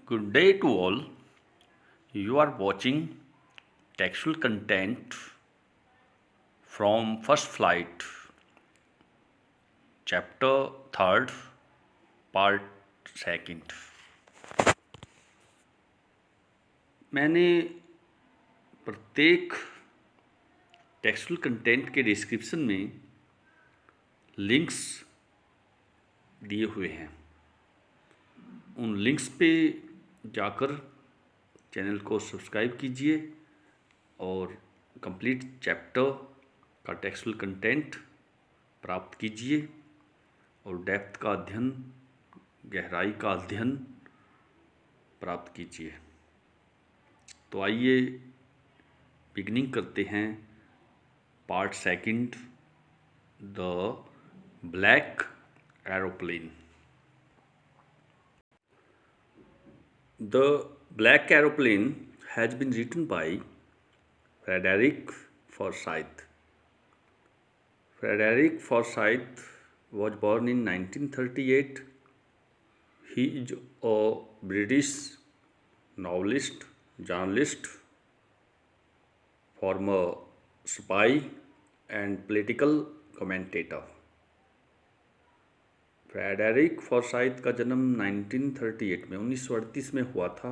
Good day to all. You are watching textual content from First Flight, Chapter 3rd, Part 2nd. मैंने प्रत्येक textual content के description में links दिए हुए हैं। उन लिंक्स पे जाकर चैनल को सब्सक्राइब कीजिए और कंप्लीट चैप्टर का टेक्सुअल कंटेंट प्राप्त कीजिए और डेप्थ का अध्ययन, गहराई का अध्ययन प्राप्त कीजिए। तो आइए बिगनिंग करते हैं part 2, the black aeroplane. The black aeroplane has been written by Frederick Forsyth. Frederick Forsyth was born in 1938. He is a British novelist, journalist, former spy and political commentator. Frederick Forsyth का जन्म 1938 में हुआ था।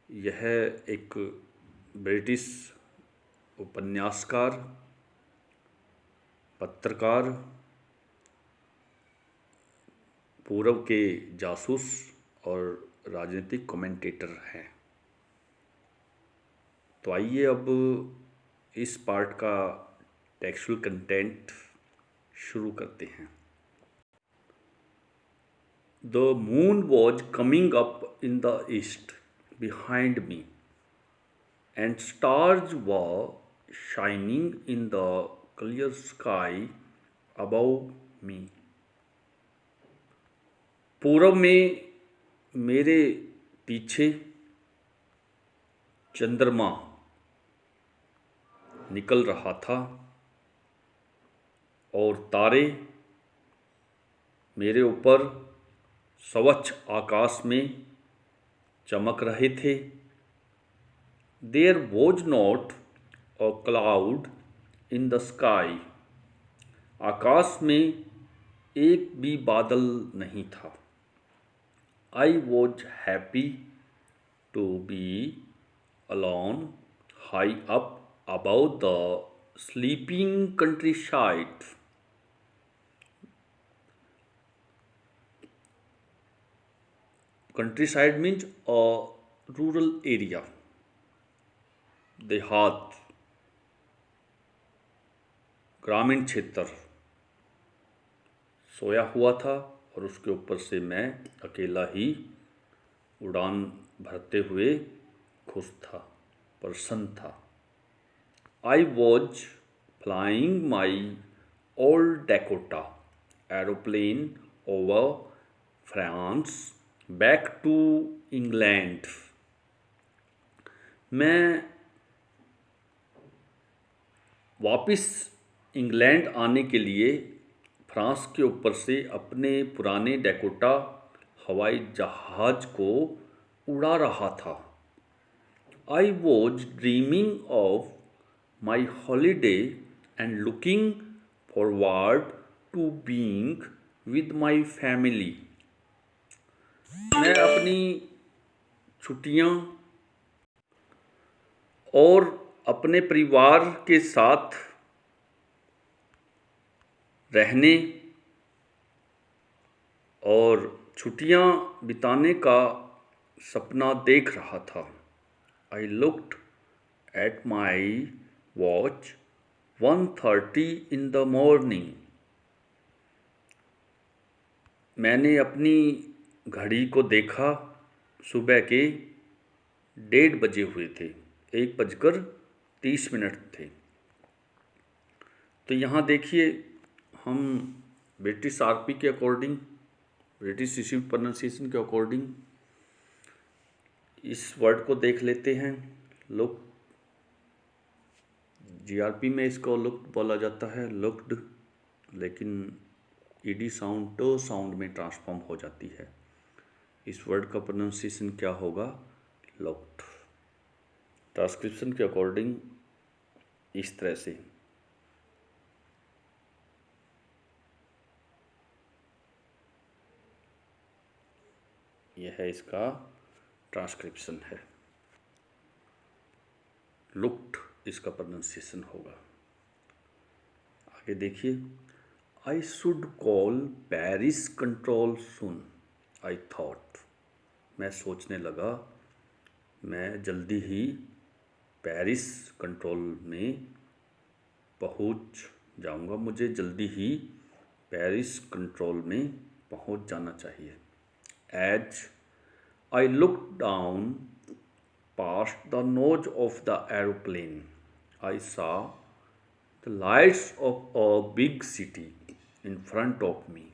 यह एक British उपन्यासकार, पत्रकार, पूर्व के जासूस और राजनीतिक कमेंटेटर हैं। तो आइए अब इस पार्ट का टेक्सुअल कंटेंट शुरू करते हैं। The moon was coming up in the east behind me and stars were shining in the clear sky above मी। पूरब में मेरे पीछे चंद्रमा निकल रहा था और तारे मेरे ऊपर स्वच्छ आकाश में चमक रहे थे। There was not a cloud in the sky. आकाश में एक भी बादल नहीं था। I was happy to be alone high up above the sleeping countryside. Countryside means a rural area. देहात, ग्रामीण क्षेत्र सोया हुआ था और उसके ऊपर से मैं अकेला ही उड़ान भरते हुए खुश था, प्रसन्न था। I was flying my old Dakota aeroplane over France back to England. मैं वापिस इंग्लैंड आने के लिए फ्रांस के ऊपर से अपने पुराने डैकोटा हवाई जहाज को उड़ा रहा था। I was dreaming of my holiday and looking forward to being with my family. मैं अपनी छुट्टियां और अपने परिवार के साथ रहने और छुट्टियां बिताने का सपना देख रहा था। I looked at my watch 1:30 in the morning. मैंने अपनी घड़ी को देखा, सुबह के 1:30 बजे हुए थे, 1:30 थे। तो यहाँ देखिए, हम ब्रिटिश आरपी के अकॉर्डिंग, ब्रिटिश रिसीव्ड प्रोनाउंसिएशन के अकॉर्डिंग इस वर्ड को देख लेते हैं। लुक, जीआरपी में इसको लुक्ड बोला जाता है, लुक्ड, लेकिन ईडी साउंड ट साउंड में ट्रांसफॉर्म हो जाती है। इस वर्ड का प्रोनाउंसिएशन क्या होगा? लुक्ड। ट्रांसक्रिप्शन के अकॉर्डिंग इस तरह से यह है, इसका ट्रांसक्रिप्शन है। लुक्ड इसका प्रोनाउंसिएशन होगा। आगे देखिए, I should call Paris control soon. I thought, मैं सोचने लगा, मैं जल्दी ही पेरिस कंट्रोल में पहुंच जाऊंगा, मुझे जल्दी ही पेरिस कंट्रोल में पहुंच जाना चाहिए। As I look down past the nose of the aeroplane, I saw the lights of a big city in front of me.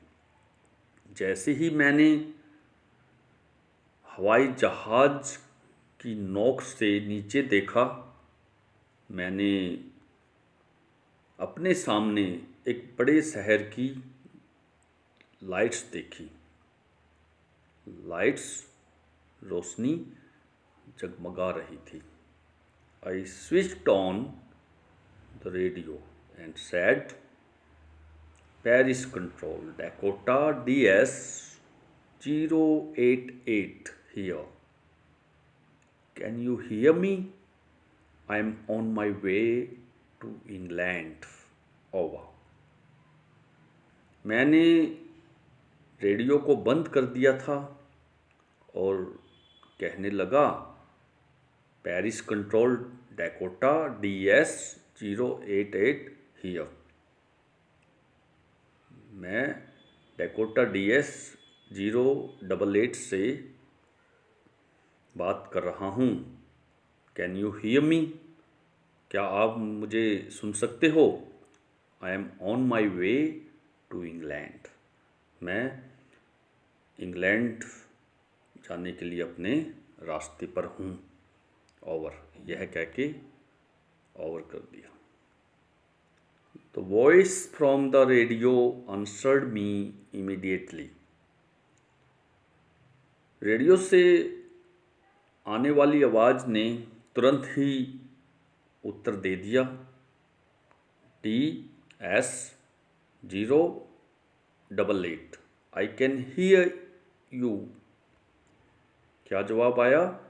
जैसे ही मैंने हवाई जहाज की नोक से नीचे देखा, मैंने अपने सामने एक बड़े शहर की लाइट्स देखी। लाइट्स, रोशनी जगमगा रही थी। I switched on the radio and said, Paris Control, Dakota DS 088 here. Can you hear me? I am on my way to England. Over. मैंने रेडियो को बंद कर दिया था और कहने लगा, Paris control Dakota DS 088 here. मैं डैकोटा DS 088 से बात कर रहा हूँ। Can you hear me? क्या आप मुझे सुन सकते हो? I am on my way to England. मैं इंग्लैंड जाने के लिए अपने रास्ते पर हूँ। ओवर, यह कह के ओवर कर दिया। The voice from the radio answered me immediately. Radio से आने वाली आवाज़ ने तुरंत ही उत्तर दे दिया। DS 088, I can hear you. क्या जवाब आया?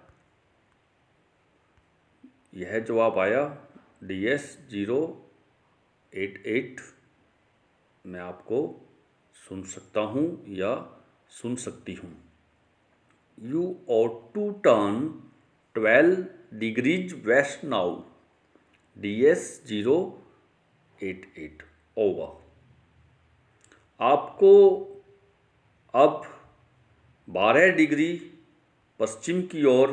यह जवाब आया, DS 088, मैं आपको सुन सकता हूँ या सुन सकती हूँ। You ought to turn 12 degrees west now. DS 088 over. आपको अब 12 डिग्री पश्चिम की ओर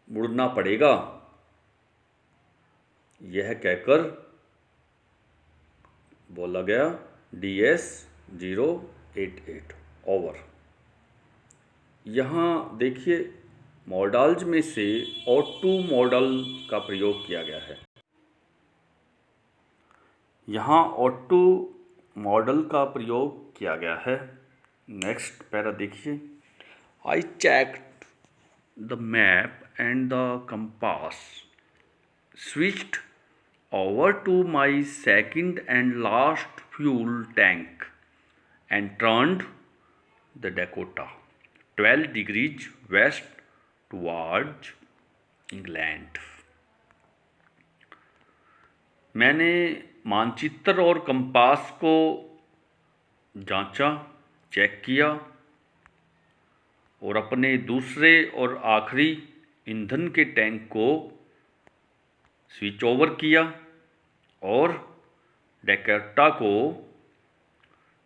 मुड़ना पड़ेगा। यह कहकर बोला गया DS 088 ओवर। यहाँ देखिए, मॉडल्स में से ought to मॉडल का प्रयोग किया गया है। यहाँ ought to मॉडल का प्रयोग किया गया है। नेक्स्ट पैरा देखिए, I checked the map and the compass, switched over to my second and last fuel tank and turned the Dakota 12 degrees west towards England. मैंने मानचित्र और कंपास को जांचा, चेक किया और अपने दूसरे और आखिरी ईंधन के टैंक को स्विच ओवर किया और डैकोटा को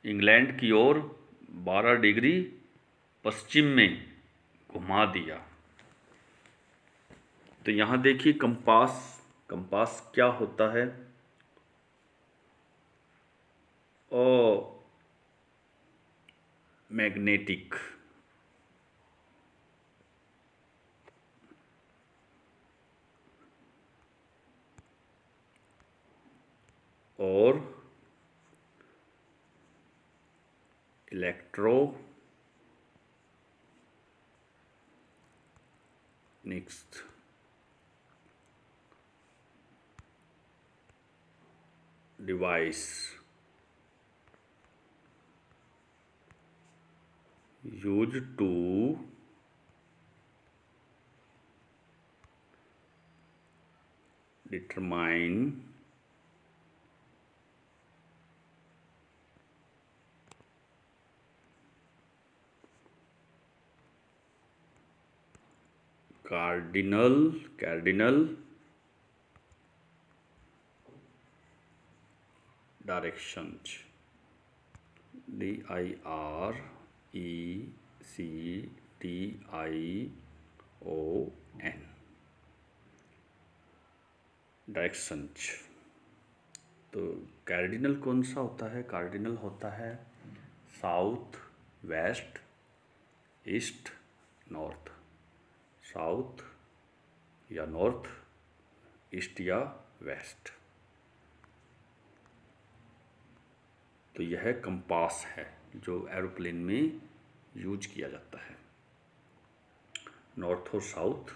इंग्लैंड की ओर 12 डिग्री पश्चिम में घुमा दिया। तो यहाँ देखिए, कंपास क्या होता है? मैग्नेटिक। और electro Next, device used to determine cardinal directions. DIRECTION, directions. तो कार्डिनल कौन सा होता है? कार्डिनल होता है south, west, east, north. South या नॉर्थ, ईस्ट या वेस्ट। तो यह कंपास है जो एरोप्लेन में यूज किया जाता है नॉर्थ और साउथ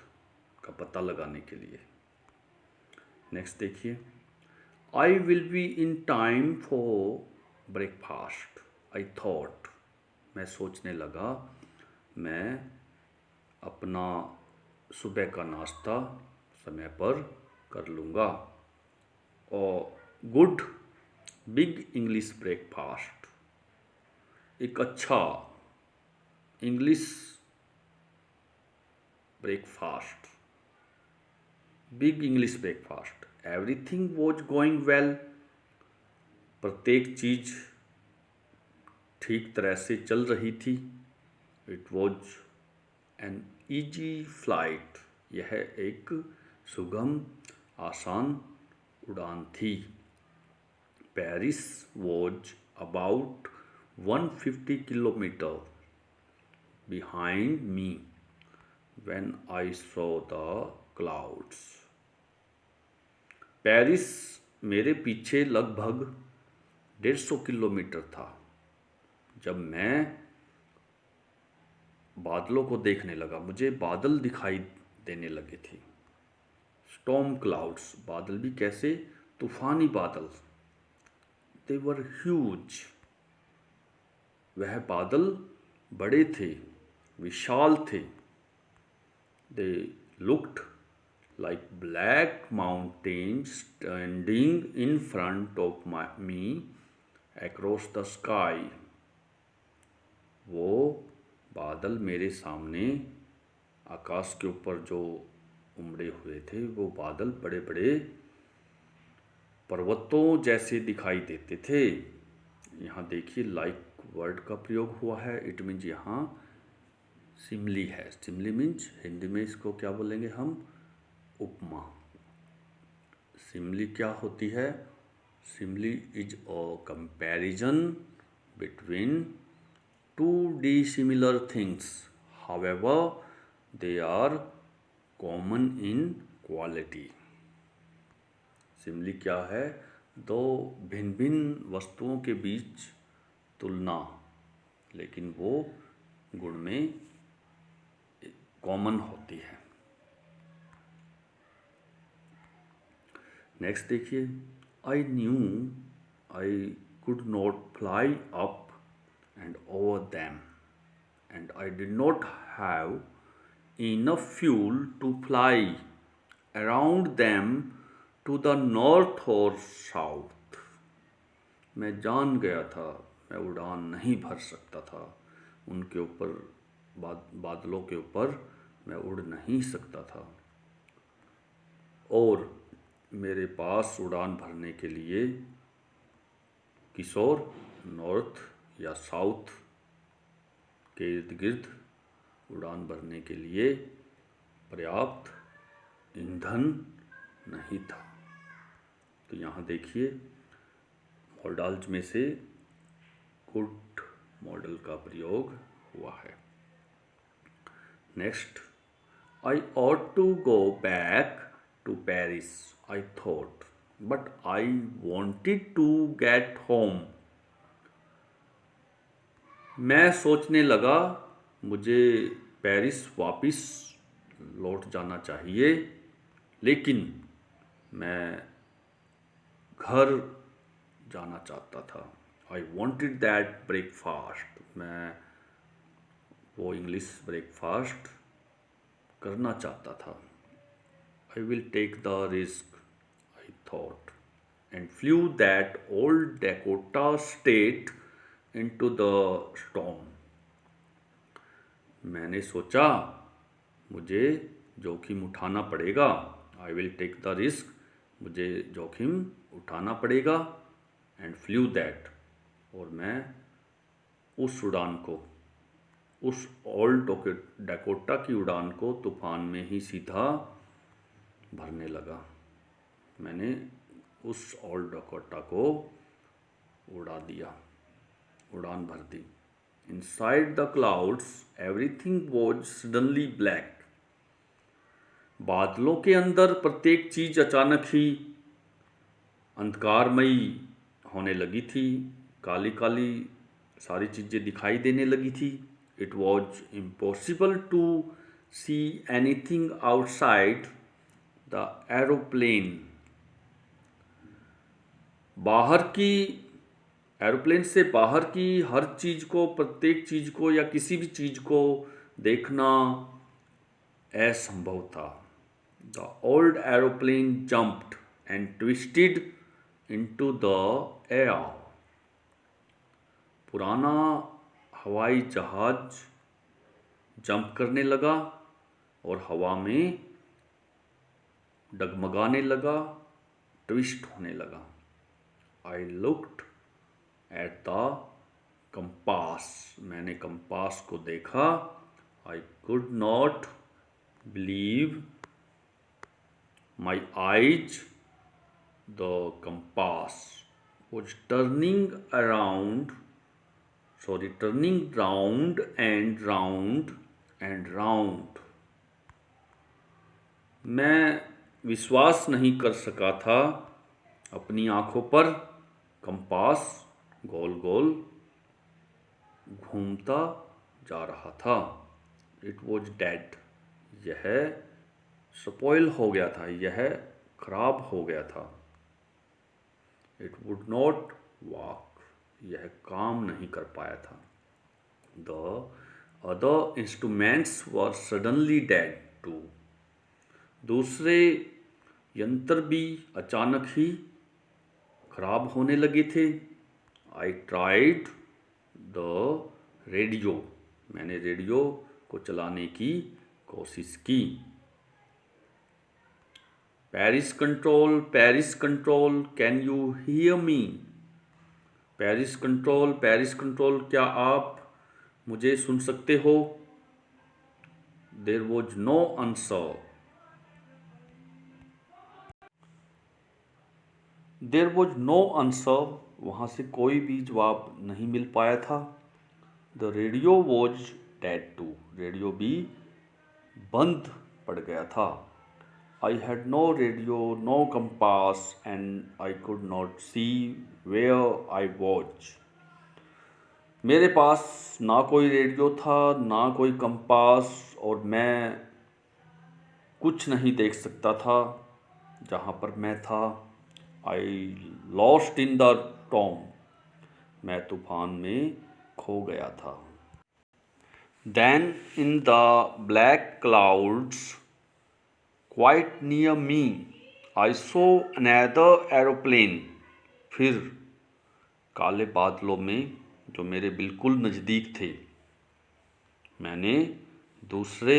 का पता लगाने के लिए। नेक्स्ट देखिए, I will be in time for breakfast. I thought, मैं सोचने लगा, मैं अपना सुबह का नाश्ता समय पर कर लूँगा। और गुड बिग इंग्लिश ब्रेकफास्ट, एक अच्छा English breakfast, big English breakfast. Everything was going well, प्रत्येक चीज ठीक तरह से चल रही थी। It was an easy flight, यह एक सुगम आसान उड़ान थी। Paris was about 150 kilometre behind me when I saw the clouds. Paris मेरे पीछे लगभग 150 किलोमीटर था जब मैं बादलों को देखने लगा। मुझे बादल दिखाई देने लगे थे। स्टॉर्म क्लाउड्स, बादल भी कैसे? तूफानी बादल। दे वर ह्यूज, वह बादल बड़े थे, विशाल थे। They looked like black mountains standing in front of me across the sky. वो बादल मेरे सामने आकाश के ऊपर जो उमड़े हुए थे, वो बादल बड़े बड़े पर्वतों जैसे दिखाई देते थे। यहाँ देखिए लाइक वर्ड का प्रयोग हुआ है। इट मीन्स यहाँ सिमली है। सिमली मीन्स हिंदी में इसको क्या बोलेंगे हम? उपमा। सिमली क्या होती है? Simile is a comparison between two dissimilar things, however they are common in quality. Simile क्या है? दो भिन्न भिन्न वस्तुओं के बीच तुलना, लेकिन वो गुण में कॉमन होती है। नेक्स्ट देखिए, I knew I could not fly up and over them and I did not have enough fuel to fly around them to the north और साउथ। मैं जान गया था मैं उड़ान नहीं भर सकता था उनके ऊपर, बादलों के ऊपर मैं उड़ नहीं सकता था। और मेरे पास उड़ान भरने के लिए किशोर नॉर्थ या साउथ के इर्द गिर्द उड़ान भरने के लिए पर्याप्त ईंधन नहीं था। तो यहाँ देखिए मॉडल्स में से कुड मॉडल का प्रयोग हुआ है। Next, I ought to go back to Paris, I thought, but I wanted to get home. मैं सोचने लगा मुझे पेरिस वापस लौट जाना चाहिए, लेकिन मैं घर जाना चाहता था। आई वॉन्टेड दैट ब्रेकफास्ट, मैं वो इंग्लिश ब्रेकफास्ट करना चाहता था। I will take the risk, I thought, and flew that old Dakota straight into the storm. मैंने सोचा मुझे जोखिम उठाना पड़ेगा। I will take the risk, मुझे जोखिम उठाना पड़ेगा। एंड फ्लू दैट, और मैं उस उड़ान को, उस ओल्ड डैकोटा की उड़ान को तूफान में ही सीधा भरने लगा। मैंने उस ओल्ड डैकोटा को उड़ा दिया, उड़ान भर दी। Inside the clouds everything was suddenly black. बादलों के अंदर प्रत्येक चीज अचानक ही अंधकारमयी होने लगी थी, काली काली सारी चीज़ें दिखाई देने लगी थी। It was impossible to see anything outside the aeroplane. बाहर की, एरोप्लेन से बाहर की हर चीज़ को, प्रत्येक चीज़ को या किसी भी चीज़ को देखना असंभव था। The old aeroplane jumped and twisted into the air. पुराना हवाई जहाज जंप करने लगा और हवा में डगमगाने लगा, ट्विस्ट होने लगा। I looked at the compass, मैंने कंपास को देखा। आई could not believe my eyes. The compass was turning round and round and round. मैं विश्वास नहीं कर सका था अपनी आँखों पर। कंपास गोल गोल घूमता जा रहा था। इट वॉज डेड, यह स्पॉइल हो गया था, यह खराब हो गया था। इट वुड नॉट वॉक, यह काम नहीं कर पाया था। The other instruments were suddenly dead too. दूसरे यंत्र भी अचानक ही खराब होने लगे थे। आई ट्राइड द रेडियो, मैंने रेडियो को चलाने की कोशिश की। Paris control, can you hear me? Paris control, क्या आप मुझे सुन सकते हो? There was no answer. There was no answer, वहाँ से कोई भी जवाब नहीं मिल पाया था। The radio was dead too, radio भी बंद पड़ गया था। I had no radio, no compass, and I could not see where I was. मेरे पास ना कोई रेडियो था, ना कोई कंपास, और मैं कुछ नहीं देख सकता था जहाँ पर मैं था। I lost in the storm, मैं तूफान में खो गया था। Then in the black clouds quite near me I saw another aeroplane. फिर काले बादलों में जो मेरे बिल्कुल नज़दीक थे, मैंने दूसरे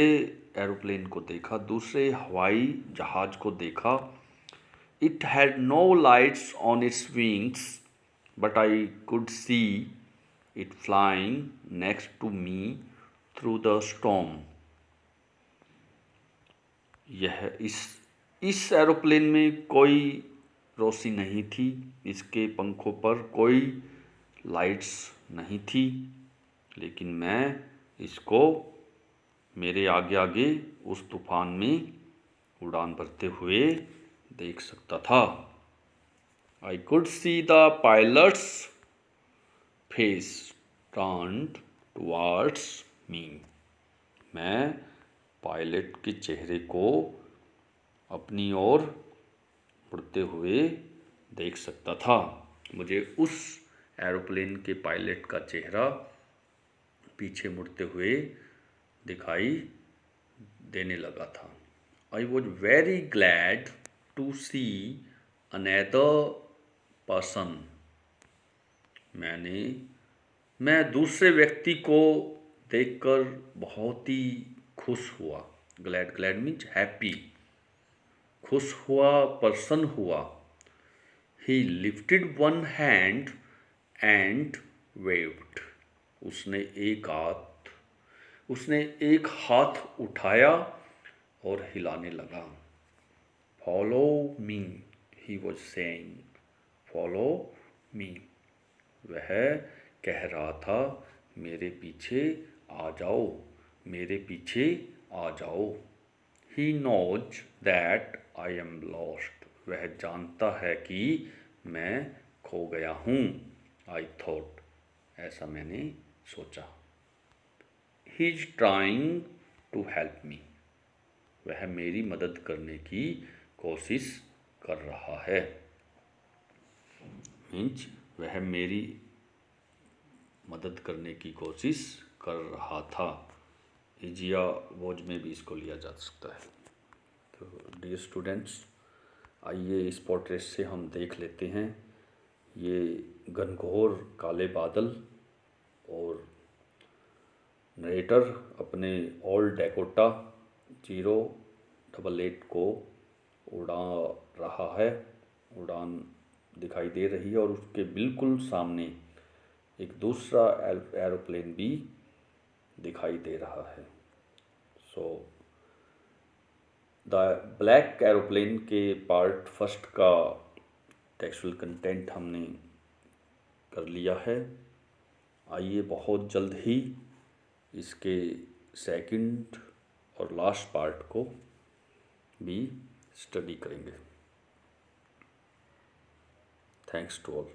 एरोप्लेन को देखा, दूसरे हवाई जहाज़ को देखा। It had no lights on its wings, but I could see it flying next to me through the storm. यह इस एरोप्लेन में कोई रोशनी नहीं थी, इसके पंखों पर कोई लाइट्स नहीं थी, लेकिन मैं इसको मेरे आगे आगे उस तूफान में उड़ान भरते हुए देख सकता था। आई could see the pilots face turned towards me. मैं पायलट के चेहरे को अपनी ओर मुड़ते हुए देख सकता था। मुझे उस एरोप्लेन के पायलट का चेहरा पीछे मुड़ते हुए दिखाई देने लगा था। I was very glad to see another person. मैं दूसरे व्यक्ति को देखकर बहुत ही खुश हुआ। Glad glad means happy. खुश हुआ, पर्सन हुआ। He lifted one hand and waved. उसने एक हाथ उठाया और हिलाने लगा। Follow me, he was saying. Follow me. वह कह रहा था, मेरे पीछे आ जाओ, मेरे पीछे आ जाओ। He knows that I am lost. वह जानता है कि मैं खो गया हूँ। आई थॉट, ऐसा मैंने सोचा। He is trying to help me. वह मेरी मदद करने की कोशिश कर रहा है। मीन्स वह मेरी मदद करने की कोशिश कर रहा था। इजिया वोज में भी इसको लिया जा सकता है। तो डियर स्टूडेंट्स, आइए इस पोर्ट्रेट से हम देख लेते हैं ये घनघोर काले बादल और नरेटर अपने ओल्ड डैकोटा 088 को उड़ा रहा है। उड़ान दिखाई दे रही है और उसके बिल्कुल सामने एक दूसरा एरोप्लेन भी दिखाई दे रहा है। सो द ब्लैक एरोप्लेन के पार्ट फर्स्ट का टेक्सचुअल कंटेंट हमने कर लिया है। आइए बहुत जल्द ही इसके सेकंड और लास्ट पार्ट को भी स्टडी करेंगे। Thanks to all.